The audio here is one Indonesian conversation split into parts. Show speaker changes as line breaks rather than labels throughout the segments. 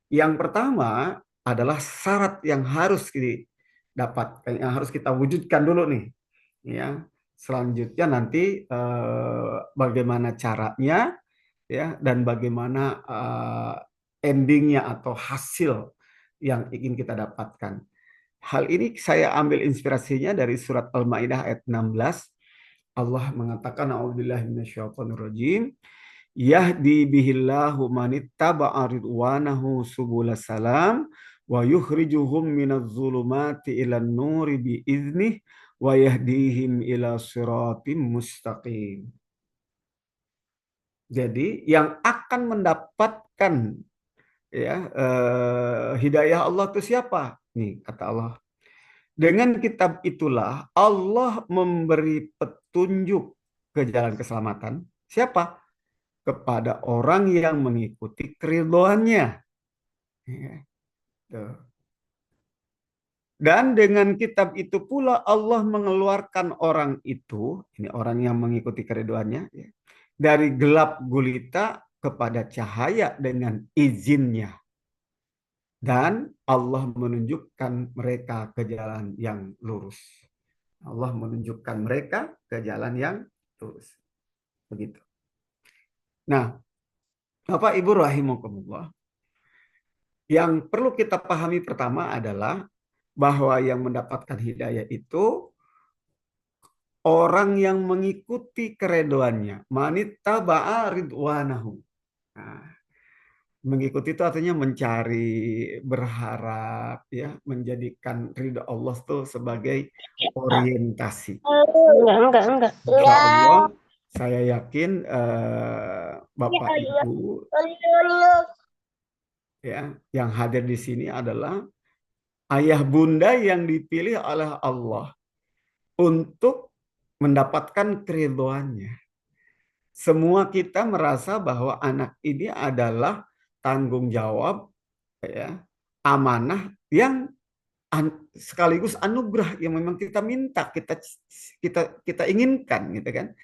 Yang pertama adalah syarat yang harus didapat, yang harus kita wujudkan dulu nih. Ya, selanjutnya nanti bagaimana caranya, ya, dan bagaimana endingnya atau hasil yang ingin kita dapatkan. Hal ini saya ambil inspirasinya dari surat Al-Maidah ayat 16. Allah mengatakan, a'udzubillahi minasyaitonirrajim, yahdi bihillahu manittaba'a ridwanahu subulas salam wa yukhrijuhum minadz zulumati ilan nuri biiznih wa yahdihim ila siratim mustaqim. Jadi yang akan mendapatkan, ya, hidayah Allah itu siapa? Nih kata Allah. Dengan kitab itulah Allah memberi petunjuk ke jalan keselamatan. Siapa? Kepada orang yang mengikuti keridhoannya. Ya, tuh. Dan dengan kitab itu pula Allah mengeluarkan orang itu, ini orang yang mengikuti keridhoannya, ya, dari gelap gulita kepada cahaya dengan izinnya. Dan Allah menunjukkan mereka ke jalan yang lurus. Allah menunjukkan mereka ke jalan yang lurus. Begitu. Nah, Bapak Ibu rahimakumullah, yang perlu kita pahami pertama adalah bahwa yang mendapatkan hidayah itu orang yang mengikuti keredoannya. Manittaba'a ridwanahu. Nah, mengikuti itu artinya mencari, berharap, ya, menjadikan ridho Allah itu sebagai orientasi.
Enggak.
Insya Allah, saya yakin Bapak Ibu, ya, yang hadir di sini adalah ayah bunda yang dipilih oleh Allah untuk mendapatkan keridhoannya. Semua kita merasa bahwa anak ini adalah tanggung jawab, ya, amanah yang sekaligus anugerah yang memang kita minta, kita inginkan, gitu kan.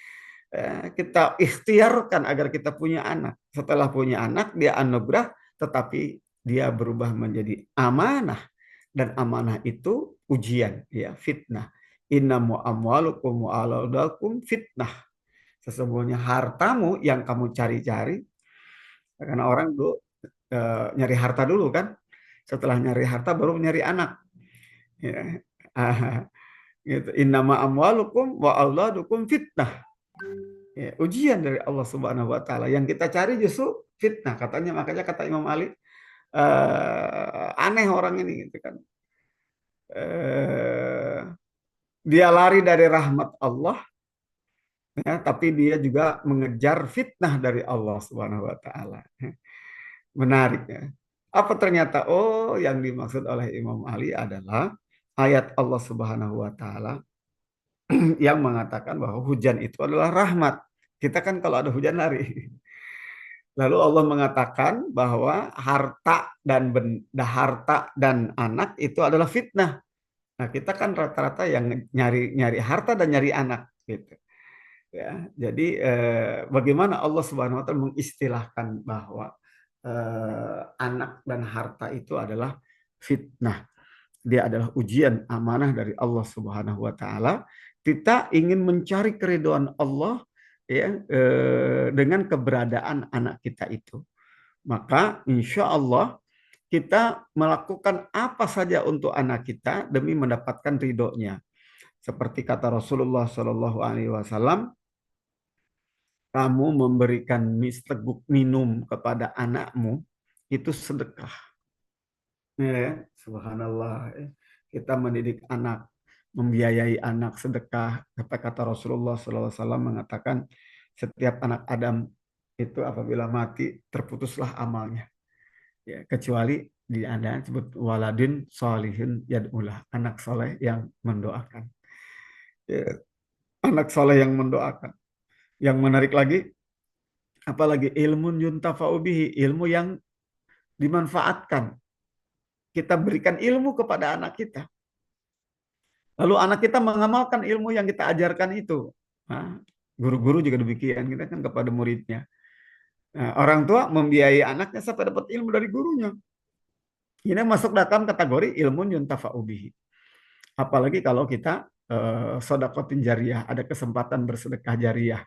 Kita ikhtiarkan agar kita punya anak. Setelah punya anak, dia anugerah, tetapi dia berubah menjadi amanah. Dan amanah itu ujian, ya, fitnah. Innamu amwalukum wa auladukum fitnah. Sesungguhnya hartamu yang kamu cari-cari, karena orang dulu nyari harta dulu kan, setelah nyari harta baru nyari anak. Ya. Gitu. Innama amwalukum wa auladukum fitnah. Ya, ujian dari Allah Subhanahu wa taala. Yang kita cari justru fitnah katanya, makanya kata Imam Ali, aneh orang ini gitu kan. Eh, dia lari dari rahmat Allah, ya, tapi dia juga mengejar fitnah dari Allah Subhanahu wa taala. Menarik, ya. Apa ternyata? Oh, yang dimaksud oleh Imam Ali adalah ayat Allah Subhanahu wa taala yang mengatakan bahwa hujan itu adalah rahmat. Kita kan kalau ada hujan lari. Lalu Allah mengatakan bahwa harta dan anak itu adalah fitnah. Nah, kita kan rata-rata yang nyari nyari harta dan nyari anak gitu. Ya, jadi bagaimana Allah Subhanahu wa taala mengistilahkan bahwa anak dan harta itu adalah fitnah. Dia adalah ujian amanah dari Allah Subhanahu wa taala. Kita ingin mencari keridhaan Allah, ya, dengan keberadaan anak kita itu. Maka insya Allah kita melakukan apa saja untuk anak kita demi mendapatkan ridhonya. Seperti kata Rasulullah Shallallahu Alaihi Wasallam, kamu memberikan teguk minum kepada anakmu itu sedekah. Ya, subhanallah. Kita mendidik anak, membiayai anak sedekah. Kata Rasulullah SAW mengatakan setiap anak Adam itu apabila mati terputuslah amalnya. Ya, kecuali di ada disebut waladin solihin yad'ulah, anak soleh yang mendoakan. Ya, anak soleh yang mendoakan. Yang menarik lagi, apalagi ilmu yuntafa'u bihi, ilmu yang dimanfaatkan. Kita berikan ilmu kepada anak kita. Lalu anak kita mengamalkan ilmu yang kita ajarkan itu. Nah, Guru-guru juga demikian, kita kan kepada muridnya. Nah, orang tua membiayai anaknya sampai dapat ilmu dari gurunya. Ini masuk dalam kategori ilmu yuntafa'u bihi. Apalagi kalau kita sodakotin jariyah, ada kesempatan bersedekah jariyah,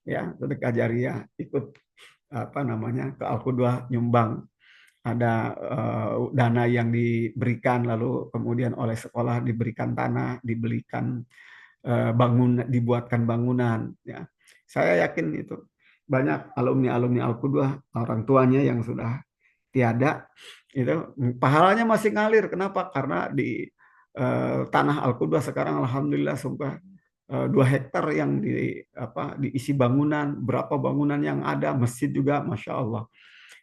ya sedekah jariyah, ikut apa namanya ke Al-Qudwah nyumbang, ada dana yang diberikan, lalu kemudian oleh sekolah diberikan tanah, dibelikan dibuatkan bangunan. Ya, saya yakin itu banyak alumni-alumni Al-Qudwah, orang tuanya yang sudah tiada, itu pahalanya masih ngalir. Kenapa? Karena di tanah Al-Qudwah sekarang alhamdulillah sumpah 2 hektar yang diisi bangunan, berapa bangunan yang ada, masjid juga, masya Allah.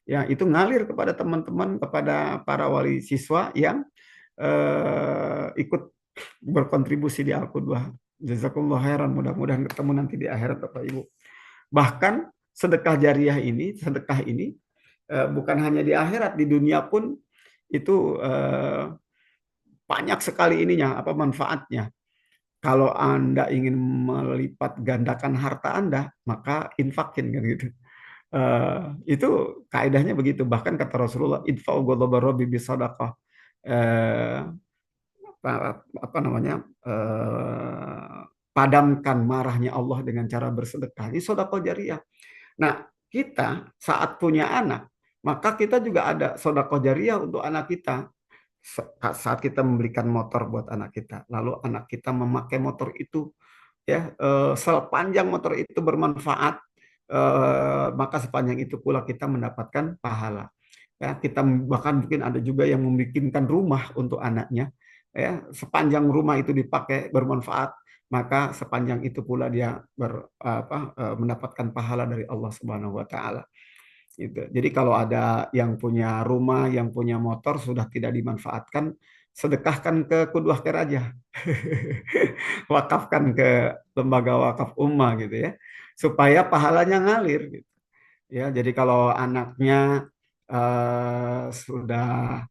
Ya, itu ngalir kepada teman-teman, kepada para wali siswa yang ikut berkontribusi di Al-Qudwah. Jazakumullah khairan, mudah-mudahan ketemu nanti di akhirat Bapak Ibu. Bahkan sedekah jariyah ini, sedekah ini bukan hanya di akhirat, di dunia pun itu banyak sekali ininya, apa manfaatnya. Kalau Anda ingin melipat gandakan harta Anda, maka infakin kan gitu. Itu kaidahnya begitu. Bahkan kata Rasulullah, idfa'u ghadaba rabbi bisadaqah. Eh, apa namanya? Padamkan marahnya Allah dengan cara bersedekah. Ini sedekah jariyah. Nah, kita saat punya anak, maka kita juga ada sedekah jariyah untuk anak kita. Saat kita memberikan motor buat anak kita, lalu anak kita memakai motor itu, ya sepanjang motor itu bermanfaat, maka sepanjang itu pula kita mendapatkan pahala. Ya, kita bahkan mungkin ada juga yang membikinkan rumah untuk anaknya, ya sepanjang rumah itu dipakai bermanfaat, maka sepanjang itu pula dia mendapatkan pahala dari Allah Subhanahu Wa Taala. Gitu. Jadi kalau ada yang punya rumah, yang punya motor sudah tidak dimanfaatkan, sedekahkan ke Qudwah Khair aja. Wakafkan ke lembaga wakaf ummah gitu ya. Supaya pahalanya ngalir gitu. Ya, jadi kalau anaknya sudah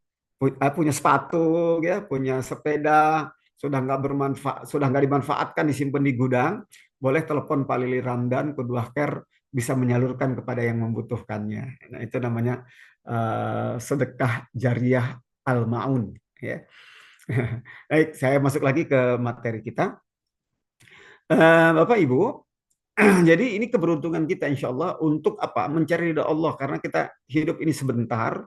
punya sepatu ya, punya sepeda, sudah nggak dimanfaatkan, disimpan di gudang, boleh telepon Pak Lili Ramdan, Qudwah Care bisa menyalurkan kepada yang membutuhkannya. Nah, itu namanya sedekah jariyah al-maun ya. Baik, saya masuk lagi ke materi kita. Bapak Ibu, jadi ini keberuntungan kita insya Allah untuk apa? Mencari ridha Allah karena kita hidup ini sebentar,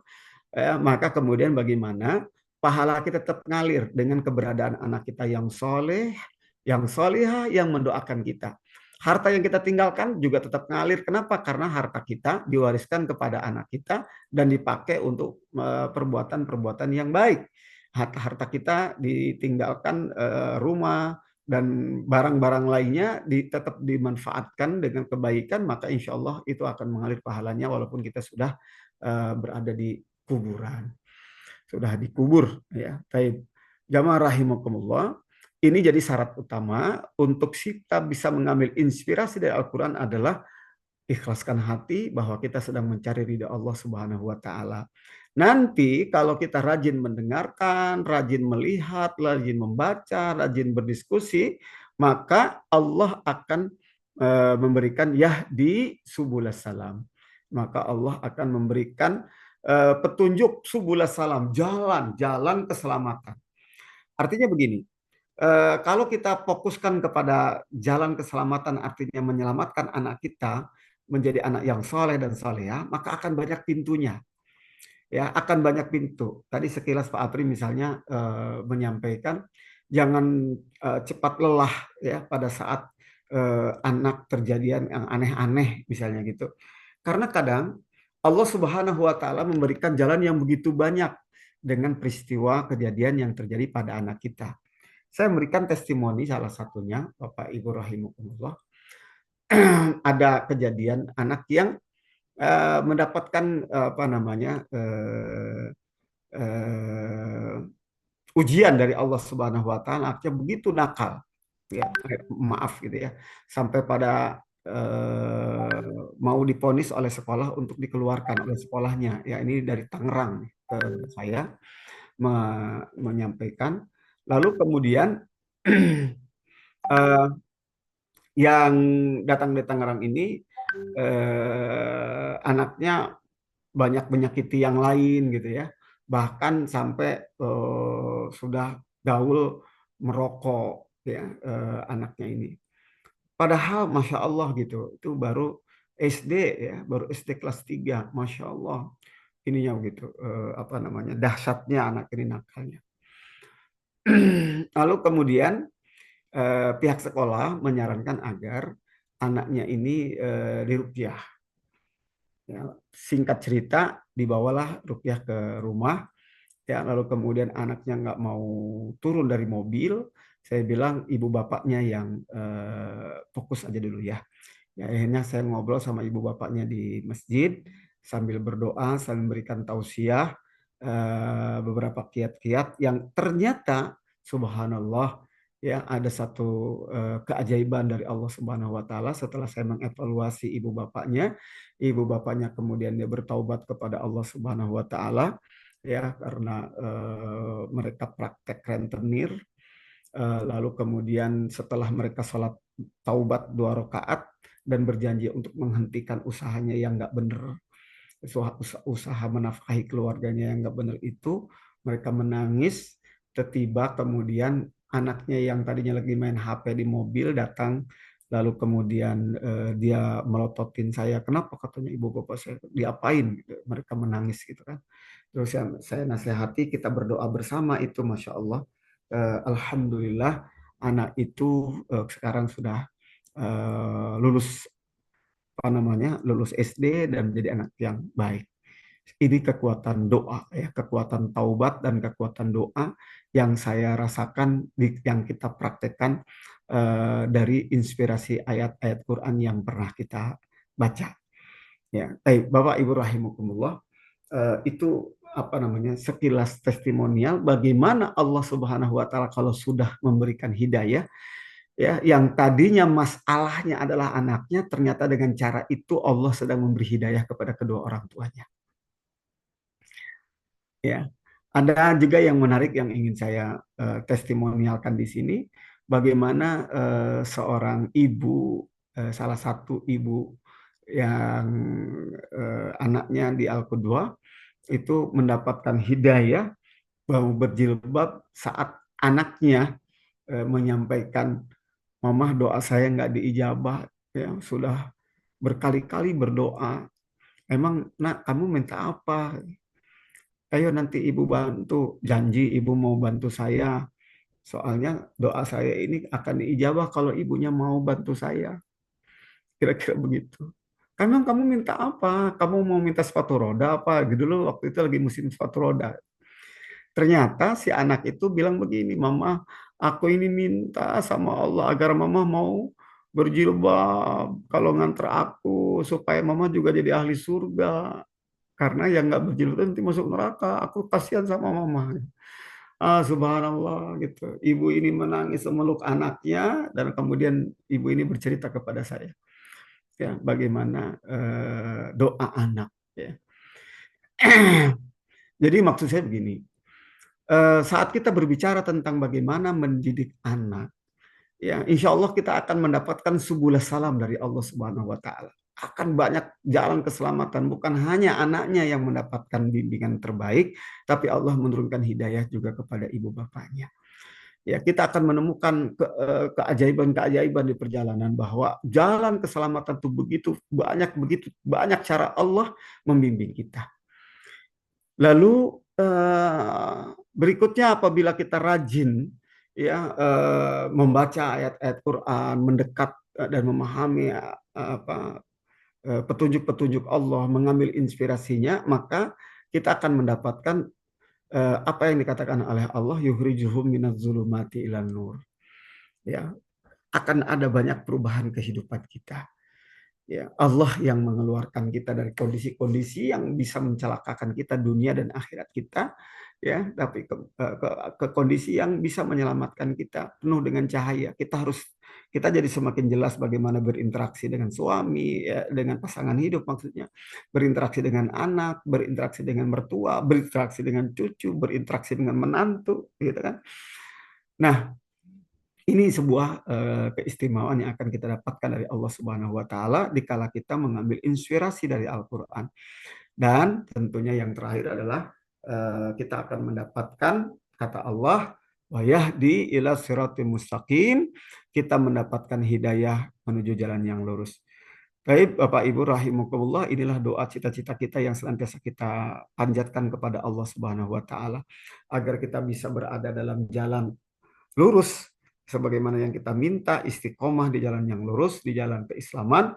maka kemudian bagaimana pahala kita tetap ngalir dengan keberadaan anak kita yang soleh, yang solihah, yang mendoakan kita. Harta yang kita tinggalkan juga tetap ngalir. Kenapa? Karena harta kita diwariskan kepada anak kita dan dipakai untuk perbuatan-perbuatan yang baik. Harta kita ditinggalkan rumah dan barang-barang lainnya tetap dimanfaatkan dengan kebaikan, maka insya Allah itu akan mengalir pahalanya walaupun kita sudah berada di kuburan, sudah dikubur ya. Baik, jamaah rahimakumullah. Ini jadi syarat utama untuk kita bisa mengambil inspirasi dari Al-Quran adalah ikhlaskan hati bahwa kita sedang mencari ridha Allah Subhanahu wa taala. Nanti kalau kita rajin mendengarkan, rajin melihat, rajin membaca, rajin berdiskusi, maka Allah akan memberikan yahdi subulas salam. Maka Allah akan memberikan petunjuk subulas salam, jalan keselamatan. Artinya begini, kalau kita fokuskan kepada jalan keselamatan, artinya menyelamatkan anak kita menjadi anak yang soleh dan soleha, maka akan banyak pintunya. Ya, akan banyak pintu. Tadi sekilas Pak Apri misalnya menyampaikan jangan cepat lelah ya pada saat anak terjadian yang aneh-aneh misalnya gitu. Karena kadang Allah Subhanahu wa taala memberikan jalan yang begitu banyak dengan peristiwa kejadian yang terjadi pada anak kita. Saya memberikan testimoni salah satunya, Bapak Ibu rahimakumullah. Ada kejadian anak yang mendapatkan apa namanya ujian dari Allah Subhanahu wa taala, akhirnya begitu nakal. Ya, maaf gitu ya. Sampai pada mau diponis oleh sekolah untuk dikeluarkan oleh sekolahnya. Ya, ini dari Tangerang ke saya menyampaikan. Lalu kemudian yang datang di Tangerang ini anaknya banyak menyakiti yang lain gitu ya. Bahkan sampai sudah gaul merokok ya, anaknya ini. Padahal Masya Allah gitu, itu baru SD ya, baru SD kelas 3, Masya Allah. Ininya gitu, apa namanya, dahsyatnya anak ini nakalnya. Lalu kemudian pihak sekolah menyarankan agar anaknya ini diruqyah. Ya, singkat cerita, dibawalah ruqyah ke rumah. Ya, lalu kemudian anaknya nggak mau turun dari mobil. Saya bilang ibu bapaknya yang fokus aja dulu ya. Ya, akhirnya saya ngobrol sama ibu bapaknya di masjid sambil berdoa, sambil memberikan tausiah beberapa kiat-kiat yang ternyata subhanallah ya ada satu keajaiban dari Allah Subhanahu wa taala setelah saya mengevaluasi ibu bapaknya kemudian dia bertaubat kepada Allah Subhanahu wa taala ya karena mereka praktek rentenir. Lalu kemudian setelah mereka sholat taubat 2 rakaat dan berjanji untuk menghentikan usahanya yang nggak benar, usaha menafkahi keluarganya yang nggak benar itu, mereka menangis. Tiba kemudian anaknya yang tadinya lagi main HP di mobil datang, lalu kemudian dia melototin saya, kenapa katanya ibu bapak saya diapain? Gitu. Mereka menangis gitu kan. Terus saya nasihati, kita berdoa bersama itu, masya Allah. Alhamdulillah anak itu sekarang sudah lulus apa namanya lulus SD dan menjadi anak yang baik. Ini kekuatan doa ya, kekuatan taubat dan kekuatan doa yang saya rasakan yang kita praktekkan dari inspirasi ayat-ayat Quran yang pernah kita baca. Ya, Bapak Ibu rahimakumullah, itu apa namanya sekilas testimonial bagaimana Allah Subhanahu wa taala kalau sudah memberikan hidayah ya yang tadinya masalahnya adalah anaknya ternyata dengan cara itu Allah sedang memberi hidayah kepada kedua orang tuanya. Ya. Ada juga yang menarik yang ingin saya testimonialkan di sini bagaimana seorang ibu salah satu ibu yang anaknya di Al-Qudwa itu mendapatkan hidayah mau berjilbab saat anaknya menyampaikan, Mama doa saya nggak diijabah, ya sudah berkali-kali berdoa. Emang nak kamu minta apa? Ayo nanti ibu bantu, janji ibu mau bantu saya. Soalnya doa saya ini akan diijabah kalau ibunya mau bantu saya. Kira-kira begitu. Emang kamu minta apa? Kamu mau minta sepatu roda apa? Gitu dulu waktu itu lagi musim sepatu roda. Ternyata si anak itu bilang begini, Mama, aku ini minta sama Allah agar Mama mau berjilbab kalau nganter aku supaya Mama juga jadi ahli surga. Karena yang nggak berjilbab nanti masuk neraka. Aku kasihan sama Mama. Subhanallah gitu. Ibu ini menangis memeluk anaknya dan kemudian ibu ini bercerita kepada saya ya bagaimana doa anak ya. Jadi maksud saya begini, saat kita berbicara tentang bagaimana mendidik anak, ya insya Allah kita akan mendapatkan subulah salam dari Allah Subhanahu Wa Taala. Akan banyak jalan keselamatan, bukan hanya anaknya yang mendapatkan bimbingan terbaik, tapi Allah menurunkan hidayah juga kepada ibu bapaknya. Ya, kita akan menemukan keajaiban-keajaiban di perjalanan bahwa jalan keselamatan itu begitu banyak cara Allah membimbing kita. Lalu berikutnya apabila kita rajin ya membaca ayat-ayat Quran, mendekat dan memahami apa petunjuk-petunjuk Allah, mengambil inspirasinya, maka kita akan mendapatkan apa yang dikatakan oleh Allah, yukhrijuhum minadz zulumati ilan nur. Ya, akan ada banyak perubahan kehidupan kita. Ya, Allah yang mengeluarkan kita dari kondisi-kondisi yang bisa mencelakakan kita dunia dan akhirat kita, ya, tapi ke kondisi yang bisa menyelamatkan kita penuh dengan cahaya. Kita jadi semakin jelas bagaimana berinteraksi dengan suami, ya, dengan pasangan hidup maksudnya, berinteraksi dengan anak, berinteraksi dengan mertua, berinteraksi dengan cucu, berinteraksi dengan menantu, gitu kan. Nah, Ini sebuah keistimewaan yang akan kita dapatkan dari Allah Subhanahu wa taala dikala kita mengambil inspirasi dari Al-Qur'an. Dan tentunya yang terakhir adalah kita akan mendapatkan kata Allah wa yahdi ila siratim mustaqim, kita mendapatkan hidayah menuju jalan yang lurus. Baik, Bapak Ibu rahimakumullah, inilah doa cita-cita kita yang senantiasa kita panjatkan kepada Allah Subhanahu wa taala agar kita bisa berada dalam jalan lurus sebagaimana yang kita minta, istiqomah di jalan yang lurus, di jalan keislaman,